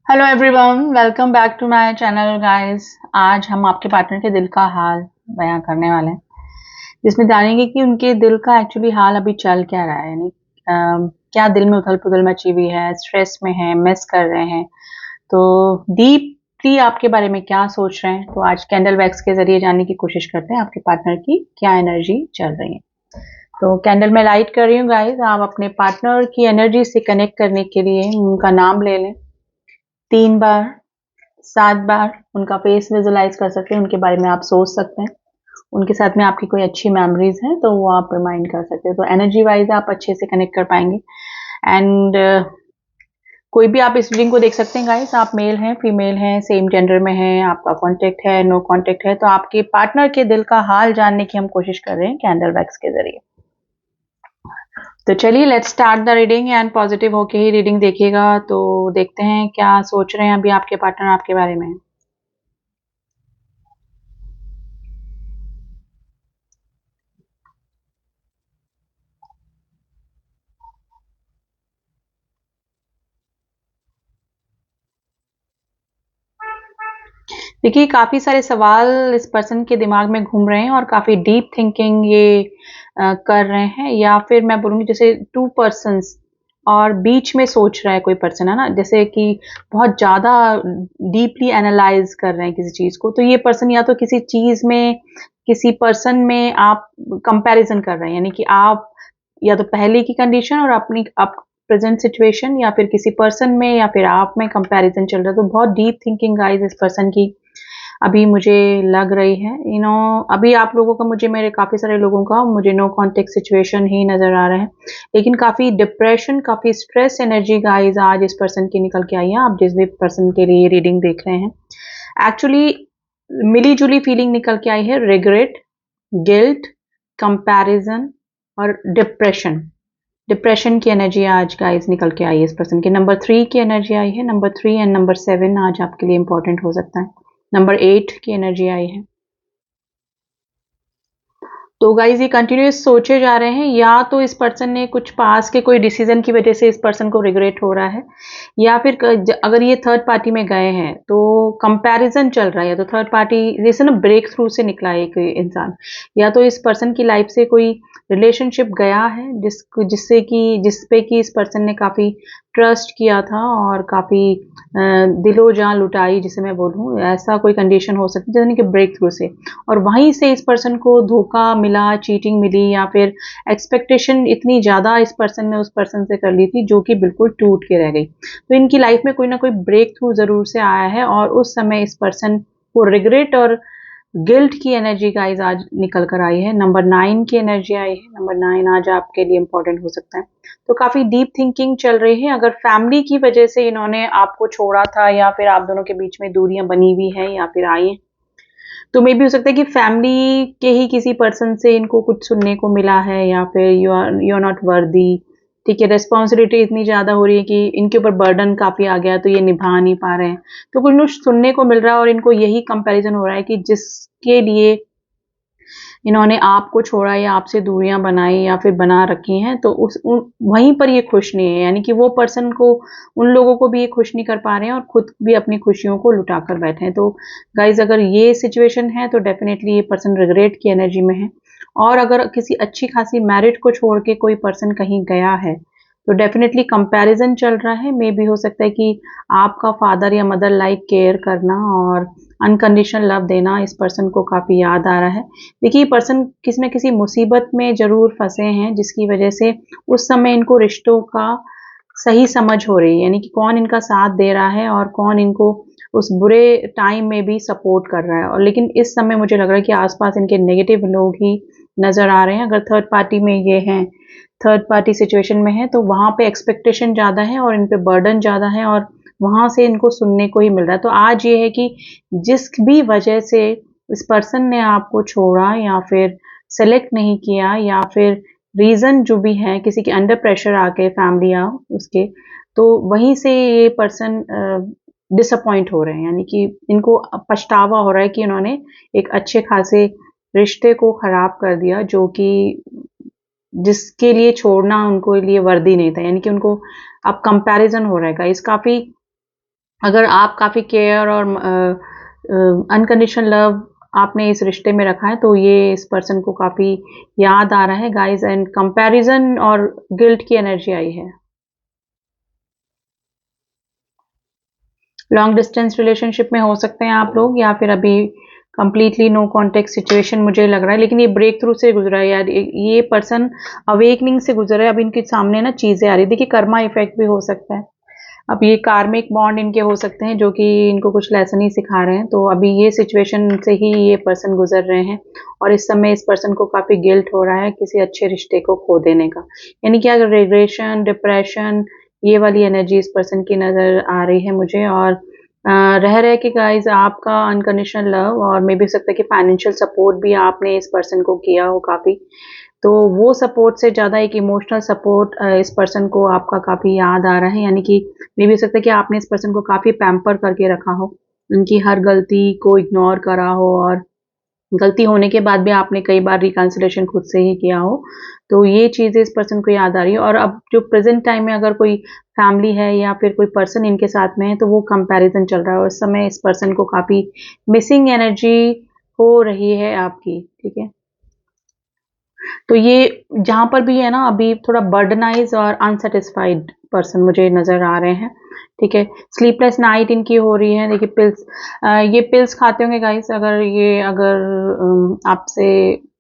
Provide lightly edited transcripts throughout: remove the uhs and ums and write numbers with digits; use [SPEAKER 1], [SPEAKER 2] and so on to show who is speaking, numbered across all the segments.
[SPEAKER 1] Hello everyone, welcome back to my channel guys. आज हम आपके पार्टनर के दिल का हाल बयां करने वाले हैं, जिसमें जानेंगे कि उनके दिल का एक्चुअली हाल अभी चल क्या रहा है। यानी क्या दिल में उथल पुथल मची हुई है, स्ट्रेस में है, मिस कर रहे हैं, तो डीपली आपके बारे में क्या सोच रहे हैं। तो आज कैंडल वैक्स के जरिए जानने की कोशिश करते हैं आपके पार्टनर की क्या एनर्जी चल रही है। तो कैंडल में लाइट कर रही हूँ गाइस। आप अपने पार्टनर की एनर्जी से कनेक्ट करने के लिए उनका नाम ले लें 3 बार, 7 बार। उनका फेस विजुलाइज कर सकते हैं, उनके बारे में आप सोच सकते हैं। उनके साथ में आपकी कोई अच्छी मेमोरीज हैं तो वो आप रिमाइंड कर सकते हैं, तो एनर्जी वाइज आप अच्छे से कनेक्ट कर पाएंगे। एंड कोई भी आप इस रीडिंग को देख सकते हैं गाइस। आप मेल हैं, फीमेल हैं, सेम जेंडर में हैं, आपका कांटेक्ट है, नो कांटेक्ट है, तो आपके पार्टनर के दिल का हाल जानने की हम कोशिश कर रहे हैं कैंडल वैक्स के जरिए। तो चलिए let's start the reading and positive होके ही रीडिंग देखिएगा। तो देखते हैं क्या सोच रहे हैं अभी आपके पार्टनर आपके बारे में। देखिए, काफ़ी सारे सवाल इस पर्सन के दिमाग में घूम रहे हैं और काफ़ी डीप थिंकिंग ये कर रहे हैं, या फिर मैं बोलूँगी जैसे 2 पर्सन्स और बीच में सोच रहा है कोई पर्सन, है ना? जैसे कि बहुत ज़्यादा डीपली एनालाइज़ कर रहे हैं किसी चीज़ को। तो ये पर्सन या तो किसी चीज़ में, किसी पर्सन में आप कंपैरिज़न कर रहे हैं, यानी कि आप या तो पहले की कंडीशन और अपनी प्रेजेंट सिचुएशन, या फिर किसी पर्सन में या फिर आप में कंपैरिजन चल रहा है। तो बहुत डीप थिंकिंग गाइस इस पर्सन की अभी मुझे लग रही है। अभी आप लोगों का, मुझे मेरे काफ़ी सारे लोगों का मुझे नो कॉन्टेक्ट सिचुएशन ही नज़र आ रहा है, लेकिन काफ़ी डिप्रेशन, काफ़ी स्ट्रेस एनर्जी गाइस आज इस पर्सन की निकल के आई है। आप जिस भी पर्सन के लिए रीडिंग देख रहे हैं, एक्चुअली मिली जुली फीलिंग निकल के आई है। रिग्रेट, गिल्ट, कंपैरिजन और डिप्रेशन। डिप्रेशन की एनर्जी आज गाइस निकल के आई है इस पर्सन की। नंबर 3 की एनर्जी आई है। नंबर 3 एंड नंबर 7 आज आपके लिए इंपॉर्टेंट हो सकता है। नंबर 8 की एनर्जी आई है। तो गाइज ये कंटिन्यूस सोचे जा रहे हैं, या तो इस पर्सन ने कुछ पास के कोई डिसीजन की वजह से इस पर्सन को रिग्रेट हो रहा है, या फिर अगर ये थर्ड पार्टी में गए हैं तो कंपैरिजन चल रहा है, या तो थर्ड पार्टी जैसे ना ब्रेक थ्रू से निकला है एक इंसान, या तो इस पर्सन की लाइफ से कोई रिलेशनशिप गया है जिस पे कि इस पर्सन ने काफ़ी ट्रस्ट किया था और काफ़ी दिलो जान लुटाई, जिसे मैं बोलूँ, ऐसा कोई कंडीशन हो सकती है जैसे कि ब्रेक थ्रू से, और वहीं से इस पर्सन को धोखा मिला, चीटिंग मिली, या फिर एक्सपेक्टेशन इतनी ज़्यादा इस पर्सन ने उस पर्सन से कर ली थी जो कि बिल्कुल टूट के रह गई। तो इनकी लाइफ में कोई ना कोई ब्रेक थ्रू ज़रूर से आया है, और उस समय इस पर्सन को रिग्रेट और गिल्ट की एनर्जी गाइस आज निकल कर आई है। नंबर 9 की एनर्जी आई है। नंबर 9 आज आपके लिए इंपॉर्टेंट हो सकता है। तो काफ़ी डीप थिंकिंग चल रही है। अगर फैमिली की वजह से इन्होंने आपको छोड़ा था, या फिर आप दोनों के बीच में दूरियां बनी हुई हैं या फिर आई हैं, तो मे बी हो सकता है कि फैमिली के ही किसी पर्सन से इनको कुछ सुनने को मिला है, या फिर यू आर नॉट वर्दी। ठीक है, रिस्पॉन्सिबिलिटी इतनी ज़्यादा हो रही है कि इनके ऊपर बर्डन काफ़ी आ गया, तो ये निभा नहीं पा रहे हैं। तो कुछ कुछ सुनने को मिल रहा है और इनको यही कंपैरिजन हो रहा है कि जिसके लिए इन्होंने आपको छोड़ा या आपसे दूरियां बनाई या फिर बना रखी हैं, तो वहीं पर ये खुश नहीं है। यानी कि वो पर्सन को, उन लोगों को भी ये खुश नहीं कर पा रहे हैं और खुद भी अपनी खुशियों को लुटा कर बैठे हैं। तो गाइज अगर ये सिचुएशन है तो डेफिनेटली ये पर्सन रिग्रेट की एनर्जी में है। और अगर किसी अच्छी खासी मैरिड को छोड़ के कोई पर्सन कहीं गया है, तो डेफिनेटली कंपैरिजन चल रहा है। मे भी हो सकता है कि आपका फादर या मदर लाइक केयर करना और अनकंडीशनल लव देना इस पर्सन को काफ़ी याद आ रहा है। देखिए, ये पर्सन किसी न किसी मुसीबत में ज़रूर फँसे हैं, जिसकी वजह से उस समय इनको रिश्तों का सही समझ हो रही है, यानी कि कौन इनका साथ दे रहा है और कौन इनको उस बुरे टाइम में भी सपोर्ट कर रहा है। और लेकिन इस समय मुझे लग रहा है कि आसपास इनके नेगेटिव लोग ही नज़र आ रहे हैं। अगर थर्ड पार्टी में ये हैं, थर्ड पार्टी सिचुएशन में है, तो वहाँ पे एक्सपेक्टेशन ज़्यादा है और इन पे बर्डन ज़्यादा है, और वहाँ से इनको सुनने को ही मिल रहा है। तो आज ये है कि जिस भी वजह से इस पर्सन ने आपको छोड़ा या फिर सेलेक्ट नहीं किया, या फिर रीज़न जो भी है, किसी के अंडर प्रेशर आके फैमिली या उसके, तो वहीं से ये पर्सन डिसअपॉइंट हो रहे हैं। यानी कि इनको पछतावा हो रहा है कि इन्होंने एक अच्छे खासे रिश्ते को खराब कर दिया, जो कि जिसके लिए छोड़ना उनको लिए वर्दी नहीं था। यानी कि उनको अब कंपैरिजन हो रहेगा। इस काफ़ी अगर आप काफ़ी केयर और अनकंडीशनल लव आपने इस रिश्ते में रखा है, तो ये इस पर्सन को काफ़ी याद आ रहा है गाइस, एंड कंपैरिजन और गिल्ट की एनर्जी आई है। लॉन्ग डिस्टेंस रिलेशनशिप में हो सकते हैं आप लोग, या फिर अभी कंप्लीटली नो कॉन्टेक्ट सिचुएशन मुझे लग रहा है, लेकिन ये ब्रेक थ्रू से गुजरा है यार, ये पर्सन अवेकनिंग से गुजरा है। अब इनके सामने ना चीज़ें आ रही है, देखिए कर्मा इफेक्ट भी हो सकता है। अब ये कार्मिक बॉन्ड इनके हो सकते हैं जो कि इनको कुछ लेसन ही सिखा रहे हैं, तो अभी ये सिचुएशन से ही ये पर्सन गुजर रहे हैं, और इस समय इस पर्सन को काफ़ी गिल्ट हो रहा है किसी अच्छे रिश्ते को खो देने का। यानी कि अगर रिग्रेशन, डिप्रेशन, ये वाली एनर्जी इस पर्सन की नज़र आ रही है मुझे, और रह के गाइस आपका अनकंडीशनल लव और मे भी सकता है कि फाइनेंशियल सपोर्ट भी आपने इस पर्सन को किया हो काफ़ी, तो वो सपोर्ट से ज़्यादा एक इमोशनल सपोर्ट इस पर्सन को आपका काफ़ी याद आ रहा है। यानी कि मे भी हो सकता है कि आपने इस पर्सन को काफ़ी पैम्पर करके रखा हो, उनकी हर गलती को इग्नोर करा हो, और गलती होने के बाद भी आपने कई बार रिकन्सिलिएशन खुद से ही किया हो। तो ये चीज़ें इस पर्सन को याद आ रही है, और अब जो प्रेज़ेंट टाइम में अगर कोई फैमिली है या फिर कोई पर्सन इनके साथ में है, तो वो कंपैरिज़न चल रहा है, और इस समय इस पर्सन को काफ़ी मिसिंग एनर्जी हो रही है आपकी, ठीक है? तो ये जहाँ पर भी है ना, अभी थोड़ा बर्डनाइज़ और अनसैटिस्फाइड पर्सन मुझे नज़र आ रहे हैं, ठीक है? स्लीपलेस नाइट इनकी हो रही है, देखिए पिल्स, ये पिल्स खाते होंगे गाइस, अगर आपसे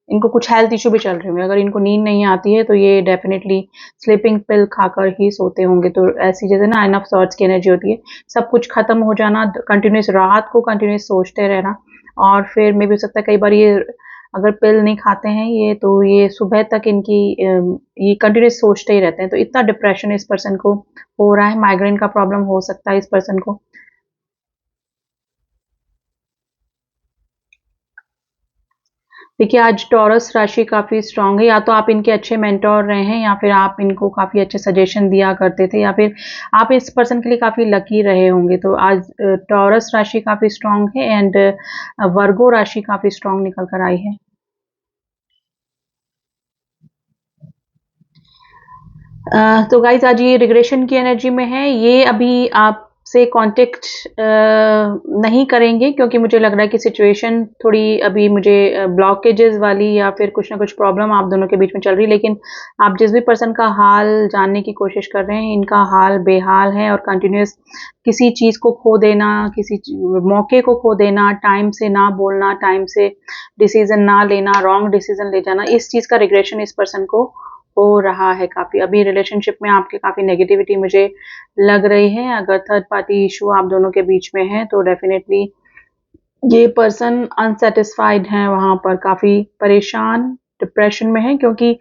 [SPEAKER 1] इनको कुछ हेल्थ इश्यू भी चल रहे होंगे, अगर इनको नींद नहीं आती है तो ये डेफ़िनेटली स्लीपिंग पिल खाकर ही सोते होंगे। तो ऐसी जैसे ना नाइन ऑफ सॉर्ड्स की एनर्जी होती है, सब कुछ खत्म हो जाना, कंटिन्यूअस रात को कंटिन्यूअस सोचते रहना, और फिर मे भी हो सकता है कई बार ये अगर पिल नहीं खाते हैं ये, तो ये सुबह तक इनकी ये कंटिन्यूस सोचते ही रहते हैं, तो इतना डिप्रेशन इस पर्सन को हो रहा है, माइग्रेन का प्रॉब्लम हो सकता है इस पर्सन को। देखिए आज टॉरस राशि काफ़ी स्ट्रांग है, या तो आप इनके अच्छे मेंटोर रहे हैं, या फिर आप इनको काफ़ी अच्छे सजेशन दिया करते थे, या फिर आप इस पर्सन के लिए काफ़ी लकी रहे होंगे। तो आज टॉरस राशि काफ़ी स्ट्रांग है, एंड वर्गो राशि काफ़ी स्ट्रांग निकल कर आई है। तो गाइस आज ये रिग्रेशन की एनर्जी में है, ये अभी आपसे कांटेक्ट नहीं करेंगे, क्योंकि मुझे लग रहा है कि सिचुएशन थोड़ी अभी मुझे ब्लॉकेजेस वाली या फिर कुछ ना कुछ प्रॉब्लम आप दोनों के बीच में चल रही है, लेकिन आप जिस भी पर्सन का हाल जानने की कोशिश कर रहे हैं, इनका हाल बेहाल है, और कंटिन्यूस किसी चीज़ को खो देना, मौके को खो देना, टाइम से ना बोलना, टाइम से डिसीजन ना लेना, रॉन्ग डिसीजन ले जाना, इस चीज़ का रिग्रेशन इस पर्सन को हो रहा है काफ़ी। अभी रिलेशनशिप में आपकी काफ़ी नेगेटिविटी मुझे लग रही है। अगर थर्ड पार्टी इश्यू आप दोनों के बीच में है, तो डेफ़िनेटली ये पर्सन अनसैटिस्फाइड हैं वहाँ पर, काफ़ी परेशान, डिप्रेशन में हैं, क्योंकि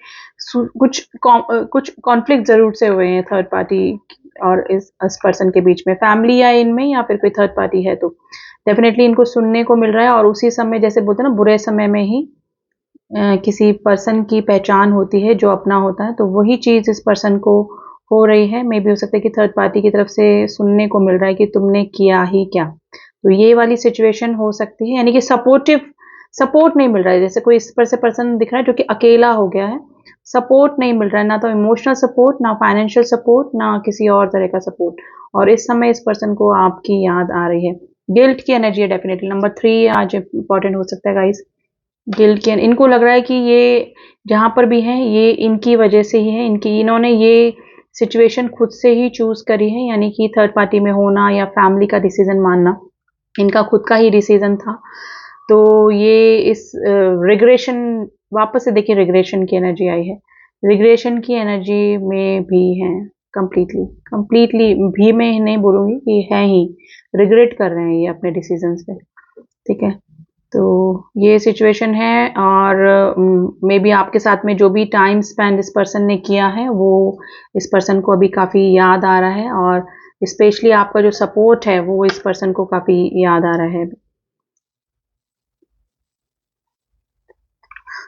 [SPEAKER 1] कुछ कॉन्फ्लिक्ट ज़रूर से हुए हैं थर्ड पार्टी और इस पर्सन के बीच में, फैमिली या इनमें, या फिर कोई थर्ड पार्टी है तो। डेफ़िनेटली इनको सुनने को मिल रहा है, और उसी समय जैसे बोलते हैं ना, बुरे समय में ही किसी पर्सन की पहचान होती है जो अपना होता है, तो वही चीज़ इस पर्सन को हो रही है। मे बी हो सकता है कि थर्ड पार्टी की तरफ से सुनने को मिल रहा है कि तुमने किया ही क्या। तो ये वाली सिचुएशन हो सकती है, यानी कि सपोर्ट नहीं मिल रहा है, जैसे कोई इस पर से पर्सन दिख रहा है जो कि अकेला हो गया है, सपोर्ट नहीं मिल रहा है, ना तो इमोशनल सपोर्ट, ना फाइनेंशियल सपोर्ट, ना किसी और तरह का सपोर्ट, और इस समय इस पर्सन को आपकी याद आ रही है। गिल्ट की एनर्जी है डेफिनेटली, नंबर 3 आज इंपॉर्टेंट हो सकता है गाइस। गिल्ट के इनको लग रहा है कि ये जहाँ पर भी हैं, ये इनकी वजह से ही है, इन्होंने ये सिचुएशन खुद से ही चूज़ करी है, यानी कि थर्ड पार्टी में होना या फैमिली का डिसीज़न मानना, इनका खुद का ही डिसीज़न था। तो ये इस रिग्रेशन, वापस से देखिए रिग्रेशन की एनर्जी आई है। रिग्रेशन की एनर्जी में भी हैं कंप्लीटली भी मैं नहीं बोलूँगी कि हैं ही, रिग्रेट कर रहे हैं ये अपने डिसीज़न्स पे, ठीक है? तो ये सिचुएशन है, और मे बी आपके साथ में जो भी टाइम स्पेंड इस पर्सन ने किया है, वो इस पर्सन को अभी काफ़ी याद आ रहा है, और स्पेशली आपका जो सपोर्ट है वो इस पर्सन को काफ़ी याद आ रहा है।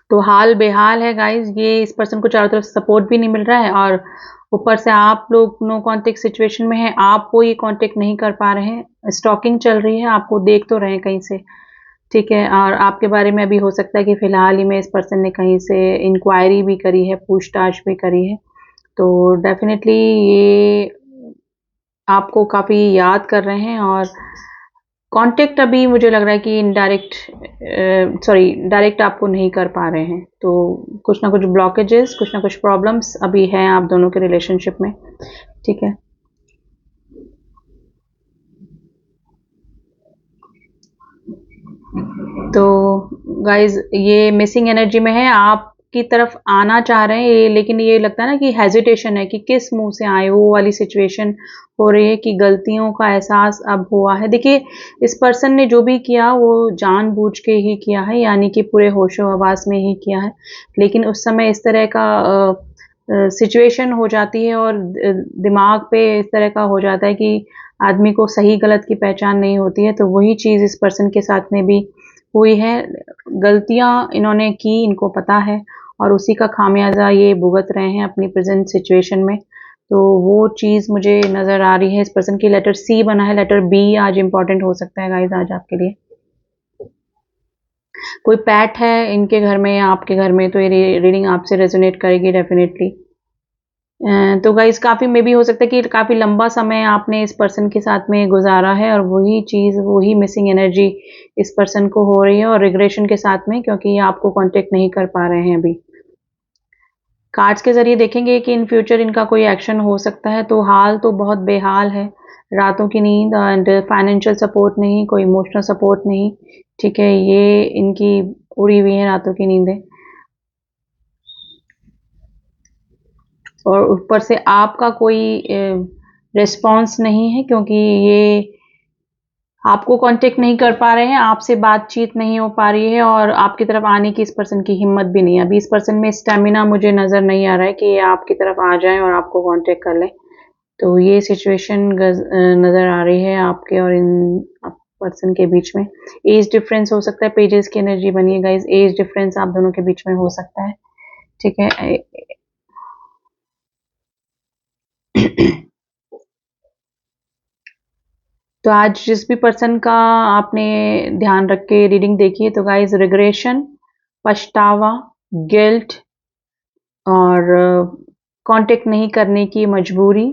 [SPEAKER 1] तो हाल बेहाल है गाइस, ये इस पर्सन को चारों तरफ सपोर्ट भी नहीं मिल रहा है, और ऊपर से आप लोग नो कांटेक्ट सिचुएशन में हैं, आपको ये कांटेक्ट नहीं कर पा रहे हैं, स्टॉकिंग चल रही है, आपको देख तो रहे हैं कहीं से, ठीक है? और आपके बारे में अभी हो सकता है कि फ़िलहाल ही में इस पर्सन ने कहीं से इंक्वायरी भी करी है, पूछताछ भी करी है। तो डेफ़िनेटली ये आपको काफ़ी याद कर रहे हैं, और कांटेक्ट अभी मुझे लग रहा है कि इनडायरेक्ट, सॉरी, डायरेक्ट आपको नहीं कर पा रहे हैं। तो कुछ ना कुछ ब्लॉकेजेस, कुछ ना कुछ प्रॉब्लम्स अभी हैं आप दोनों के रिलेशनशिप में, ठीक है। तो गाइज ये मिसिंग एनर्जी में है, आपकी तरफ आना चाह रहे हैं ये, लेकिन ये लगता है ना कि हेजिटेशन है कि किस मुंह से आए, वो वाली सिचुएशन हो रही है कि गलतियों का एहसास अब हुआ है। देखिए, इस पर्सन ने जो भी किया वो जानबूझ के ही किया है, यानी कि पूरे होशो हवास में ही किया है, लेकिन उस समय इस तरह का सिचुएशन हो जाती है और दिमाग पे इस तरह का हो जाता है कि आदमी को सही गलत की पहचान नहीं होती है। तो वही चीज़ इस पर्सन के साथ में भी हुई है। गलतियां इन्होंने की, इनको पता है, और उसी का खामियाजा ये भुगत रहे हैं अपनी प्रेजेंट सिचुएशन में। तो वो चीज़ मुझे नज़र आ रही है। इस पर्सन की लेटर सी बना है, लेटर बी आज इंपॉर्टेंट हो सकता है गाइज आज आपके लिए। कोई पैट है इनके घर में या आपके घर में, तो ये रीडिंग आपसे रेजोनेट करेगी डेफिनेटली। तो गाइस काफ़ी मे भी हो सकता है कि काफ़ी लंबा समय आपने इस पर्सन के साथ में गुजारा है, और वही चीज़, वही मिसिंग एनर्जी इस पर्सन को हो रही है, और रिग्रेशन के साथ में, क्योंकि ये आपको कांटेक्ट नहीं कर पा रहे हैं अभी। कार्ड्स के ज़रिए देखेंगे कि इन फ्यूचर इनका कोई एक्शन हो सकता है। तो हाल तो बहुत बेहाल है, रातों की नींद एंड फाइनेंशियल सपोर्ट नहीं, कोई इमोशनल सपोर्ट नहीं, ठीक है। ये इनकी उड़ी हुई है रातों की नींदें, और ऊपर से आपका कोई रिस्पॉन्स नहीं है, क्योंकि ये आपको कांटेक्ट नहीं कर पा रहे हैं, आपसे बातचीत नहीं हो पा रही है, और आपकी तरफ आने की इस पर्सन की हिम्मत भी नहीं है। अभी इस पर्सन में स्टेमिना मुझे नज़र नहीं आ रहा है कि ये आपकी तरफ आ जाएं और आपको कांटेक्ट कर लें। तो ये सिचुएशन नज़र आ रही है आपके और इन पर्सन के बीच में। एज डिफरेंस हो सकता है, पेजेस की एनर्जी बनी है गाइज, एज डिफरेंस आप दोनों के बीच में हो सकता है, ठीक है। तो आज जिस भी पर्सन का आपने ध्यान रख के रीडिंग देखी है, तो गाइज रिग्रेशन, पछतावा, गिल्ट, और कांटेक्ट नहीं करने की मजबूरी,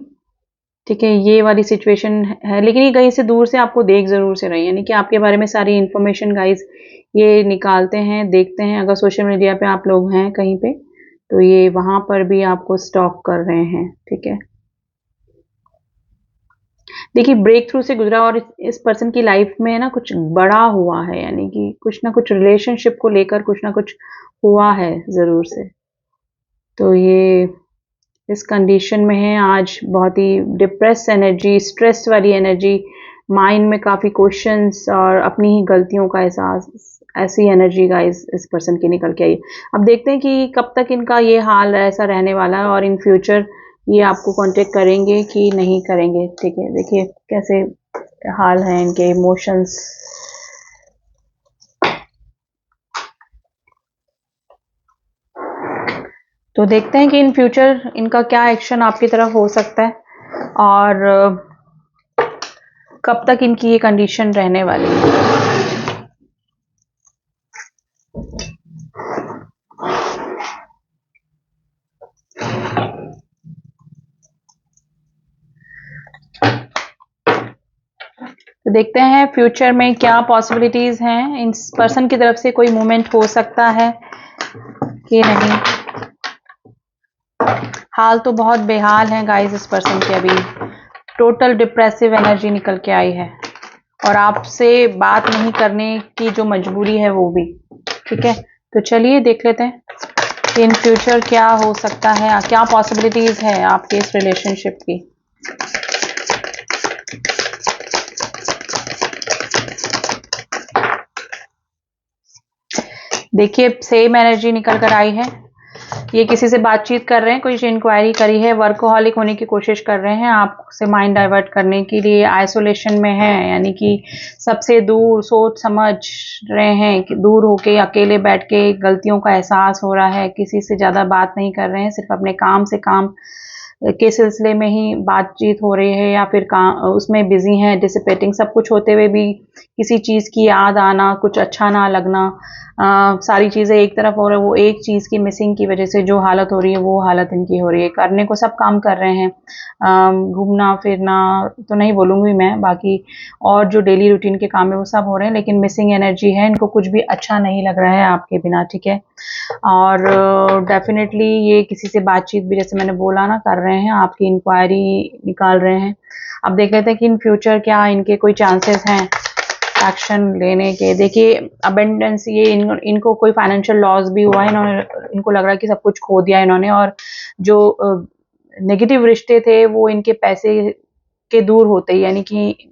[SPEAKER 1] ठीक है, ये वाली सिचुएशन है। लेकिन ये कहीं से दूर से आपको देख ज़रूर से रही है, यानी कि आपके बारे में सारी इन्फॉर्मेशन गाइज ये निकालते हैं, देखते हैं। अगर सोशल मीडिया पे आप लोग हैं कहीं पे, तो ये वहाँ पर भी आपको स्टॉक कर रहे हैं, ठीक है। देखिए, ब्रेक थ्रू से गुजरा, और इस पर्सन की लाइफ में ना कुछ बड़ा हुआ है, यानी कि कुछ ना कुछ रिलेशनशिप को लेकर कुछ ना कुछ हुआ है ज़रूर से। तो ये इस कंडीशन में है आज, बहुत ही डिप्रेस एनर्जी, स्ट्रेस वाली एनर्जी, माइंड में काफ़ी क्वेश्चंस और अपनी ही गलतियों का एहसास, ऐसी एनर्जी गाइस इस पर्सन की निकल के आई। अब देखते हैं कि कब तक इनका ये हाल ऐसा रहने वाला है, और इन फ्यूचर ये आपको कांटेक्ट करेंगे कि नहीं करेंगे, ठीक है। देखिए कैसे हाल है इनके इमोशंस। तो देखते हैं कि इन फ्यूचर इनका क्या एक्शन आपकी तरफ हो सकता है, और कब तक इनकी ये कंडीशन रहने वाली है। तो देखते हैं फ्यूचर में क्या पॉसिबिलिटीज हैं, इस पर्सन की तरफ से कोई मूवमेंट हो सकता है कि नहीं। हाल तो बहुत बेहाल है गाइस इस पर्सन के, अभी टोटल डिप्रेसिव एनर्जी निकल के आई है, और आपसे बात नहीं करने की जो मजबूरी है वो भी, ठीक है। तो चलिए देख लेते हैं कि इन फ्यूचर क्या हो सकता है, क्या पॉसिबिलिटीज है आपके इस रिलेशनशिप की। देखिए सेम एनर्जी निकल कर आई है, ये किसी से बातचीत कर रहे हैं, कोई इंक्वायरी करी है, वर्कोहॉलिक होने की कोशिश कर रहे हैं आपसे माइंड डाइवर्ट करने के लिए, आइसोलेशन में है, यानी कि सबसे दूर सोच समझ रहे हैं, कि दूर होके अकेले बैठ के गलतियों का एहसास हो रहा है, किसी से ज़्यादा बात नहीं कर रहे हैं, सिर्फ अपने काम से काम के सिलसिले में ही बातचीत हो रही है या फिर उसमें बिजी हैं, डिसिपेटिंग सब कुछ होते हुए भी किसी चीज़ की याद आना, कुछ अच्छा ना लगना, सारी चीज़ें एक तरफ हो रही है, वो एक चीज़ की मिसिंग की वजह से जो हालत हो रही है वो हालत इनकी हो रही है। करने को सब काम कर रहे हैं, घूमना फिरना तो नहीं बोलूँगी मैं, बाकी और जो डेली रूटीन के काम है वो सब हो रहे हैं, लेकिन मिसिंग एनर्जी है, इनको कुछ भी अच्छा नहीं लग रहा है आपके बिना, ठीक है। और डेफिनेटली ये किसी से बातचीत भी, जैसे मैंने बोला ना, कर रहे हैं, आपकी इंक्वायरी निकाल रहे हैं। अब देख लेते हैं कि इन फ्यूचर क्या इनके कोई चांसेस हैं एक्शन लेने के। देखिए अबेंडेंस, ये इनको कोई फाइनेंशियल लॉस भी हुआ है, इनको लग रहा है कि सब कुछ खो दिया इन्होंने, और जो नेगेटिव रिश्ते थे वो इनके पैसे के दूर होते ही, यानी कि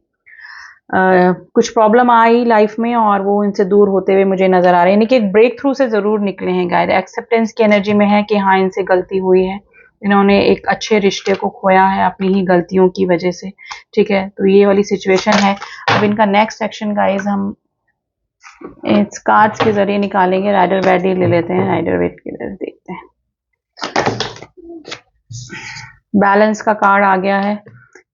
[SPEAKER 1] कुछ प्रॉब्लम आई लाइफ में और वो इनसे दूर होते हुए मुझे नजर आ रहे हैं, यानी कि एक ब्रेक थ्रू से जरूर निकले हैं गाइस। एक्सेप्टेंस की एनर्जी में है कि हाँ इनसे गलती हुई है, इन्होंने एक अच्छे रिश्ते को खोया है अपनी ही गलतियों की वजह से, ठीक है। तो ये वाली सिचुएशन है। अब इनका नेक्स्ट एक्शन गाइस हम इस कार्ड्स के जरिए निकालेंगे। राइडर वेडी ले लेते हैं, राइडर वेट के जरिए देखते हैं। बैलेंस का कार्ड आ गया है,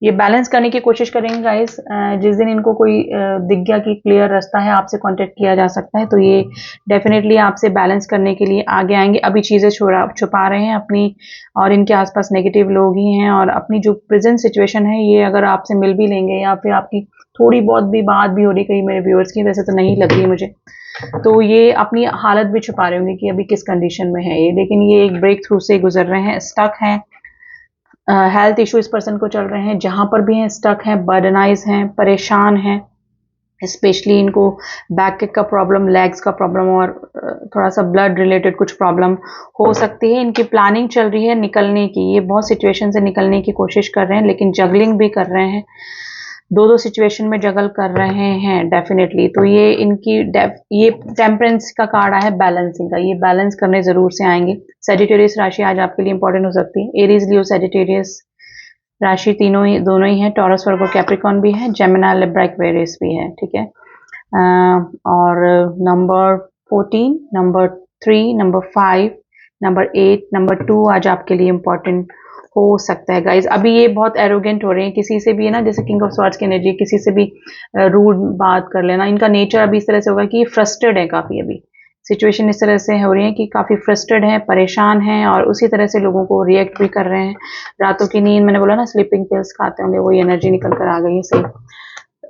[SPEAKER 1] ये बैलेंस करने की कोशिश करेंगे गाइस। जिस दिन इनको कोई दिख गया कि क्लियर रास्ता है, आपसे कांटेक्ट किया जा सकता है, तो ये डेफिनेटली आपसे बैलेंस करने के लिए आगे आएंगे। अभी चीज़ें छुपा रहे हैं अपनी, और इनके आसपास नेगेटिव लोग ही हैं, और अपनी जो प्रेजेंट सिचुएशन है ये अगर आपसे मिल भी लेंगे या फिर आपकी थोड़ी बहुत भी बात भी हो रही कहीं मेरे व्यूअर्स की, वैसे तो नहीं लग रही मुझे, तो ये अपनी हालत भी छुपा रहे होंगे कि अभी किस कंडीशन में है ये, लेकिन ये एक ब्रेक थ्रू से गुजर रहे हैं। स्टक हैं, हेल्थ इशू इस पर्सन को चल रहे हैं, जहां पर भी हैं स्टक हैं, बर्डनाइज हैं, परेशान हैं, स्पेशली इनको बैक का प्रॉब्लम, लेग्स का प्रॉब्लम, और थोड़ा सा ब्लड रिलेटेड कुछ प्रॉब्लम हो सकती है। इनकी प्लानिंग चल रही है निकलने की, ये बहुत सिचुएशन से निकलने की कोशिश कर रहे हैं, लेकिन जगलिंग भी कर रहे हैं, दो सिचुएशन में जगल कर रहे हैं डेफिनेटली। तो ये इनकी ये टेम्परेंस का कार्ड है, बैलेंसिंग का, ये बैलेंस करने जरूर से आएंगे। सेजिटेरियस राशि आज आपके लिए इंपॉर्टेंट हो सकती है। एरीज, लियो, सेजिटेरियस राशि दोनों ही है। टॉरस, वर्गो, कैप्रिकॉन भी है, जेमिनी, लिब्रा, एक्वेरियस भी है, ठीक है। और number 14, number 3, number 5, number 8, number 2 आज आपके लिए इंपॉर्टेंट हो सकता है गाइज। अभी ये बहुत एरोगेंट हो रहे हैं, किसी से भी है ना, जैसे किंग ऑफ स्वॉर्ड्स की एनर्जी, किसी से भी रूड बात कर लेना, इनका नेचर अभी इस तरह से होगा कि ये फ्रस्ट्रेड है काफी। अभी सिचुएशन इस तरह से हो रही है कि काफी फ्रस्ट्रेड है, परेशान है, और उसी तरह से लोगों को रिएक्ट भी कर रहे हैं। रातों की नींद, मैंने बोला ना स्लीपिंग पिल्स खाते होंगे, वही एनर्जी निकल कर आ गई है सही,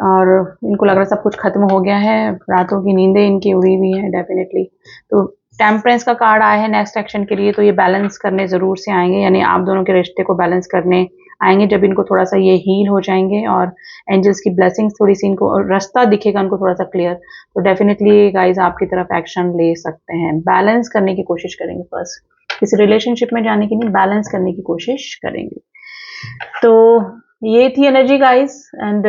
[SPEAKER 1] और इनको लग रहा है सब कुछ खत्म हो गया है, रातों की नींदें इनकी उड़ी हुई है डेफिनेटली। तो टेम्परेंस का कार्ड आया है नेक्स्ट एक्शन के लिए, तो ये बैलेंस करने जरूर से आएंगे, यानी आप दोनों के रिश्ते को बैलेंस करने आएंगे जब इनको थोड़ा सा ये हील हो जाएंगे, और एंजल्स की ब्लेसिंग्स थोड़ी सी इनको, रास्ता दिखेगा उनको थोड़ा सा क्लियर, तो डेफिनेटली गाइज आपकी तरफ एक्शन ले सकते हैं। बैलेंस करने की कोशिश करेंगे, फर्स्ट किसी रिलेशनशिप में जाने की नहीं, बैलेंस करने की कोशिश करेंगे। तो ये थी एनर्जी गाइज, एंड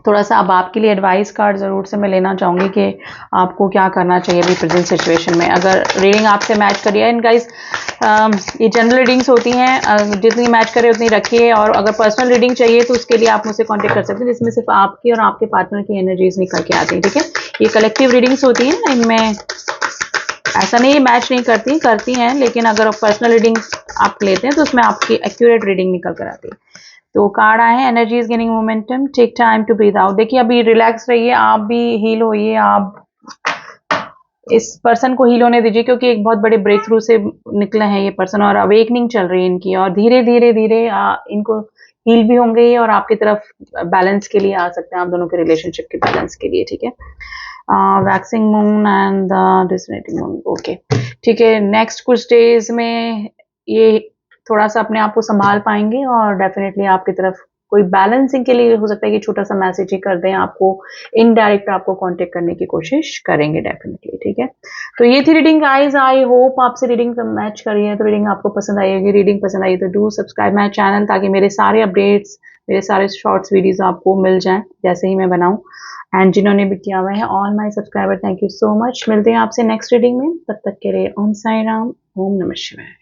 [SPEAKER 1] थोड़ा सा अब आपके लिए एडवाइस कार्ड जरूर से मैं लेना चाहूंगी कि आपको क्या करना चाहिए अभी प्रेजेंट सिचुएशन में। अगर रीडिंग आपसे मैच करिए, एंड गाइस ये जनरल रीडिंग्स होती हैं, जितनी मैच करे उतनी रखिए, और अगर पर्सनल रीडिंग चाहिए तो उसके लिए आप मुझसे कांटेक्ट कर सकते हैं, जिसमें सिर्फ आपकी और आपके पार्टनर की एनर्जीज निकल के आती है, ठीक है। ये कलेक्टिव रीडिंग्स होती हैं, इनमें ऐसा नहीं मैच नहीं करती हैं, लेकिन अगर पर्सनल रीडिंग आप लेते हैं तो उसमें आपकी एक्यूरेट रीडिंग निकल कर आती है। तो कार्ड आए हैं, energy is gaining momentum, take time to breathe out. देखिए अभी रिलैक्स रहिए, आप भी हील होइए, आप इस पर्सन को हील होने दीजिए, क्योंकि एक बहुत बड़े ब्रेक थ्रू से निकले हैं ये पर्सन, और अवेकनिंग चल रही है इनकी, और धीरे धीरे धीरे इनको हील भी होंगे, और आपकी तरफ बैलेंस के लिए आ सकते हैं, आप दोनों के रिलेशनशिप के बैलेंस के लिए, ठीक है। वैक्सिंग मून एंड डिसनेटिंग मून, ओके, ठीक है। नेक्स्ट कुछ डेज में ये थोड़ा सा अपने आप को संभाल पाएंगे, और डेफिनेटली आपकी तरफ कोई बैलेंसिंग के लिए हो सकता है कि छोटा सा मैसेज ही कर दें आपको, इनडायरेक्ट आपको कांटेक्ट करने की कोशिश करेंगे डेफिनेटली, ठीक है। तो ये थी रीडिंग गाइस, आई होप आपसे रीडिंग मैच करी है, तो रीडिंग आपको पसंद आई होगी। रीडिंग पसंद आई तो डू सब्सक्राइब माई चैनल, ताकि मेरे सारे अपडेट्स, मेरे सारे शॉर्ट्स वीडियोज आपको मिल जाएं जैसे ही मैं बनाऊं। एंड जिन्होंने भी किया हुआ है, all my subscriber, thank you so much. मिलते हैं आपसे नेक्स्ट रीडिंग में, तब तक के लिए ओम साई राम, ओम नमः शिवाय।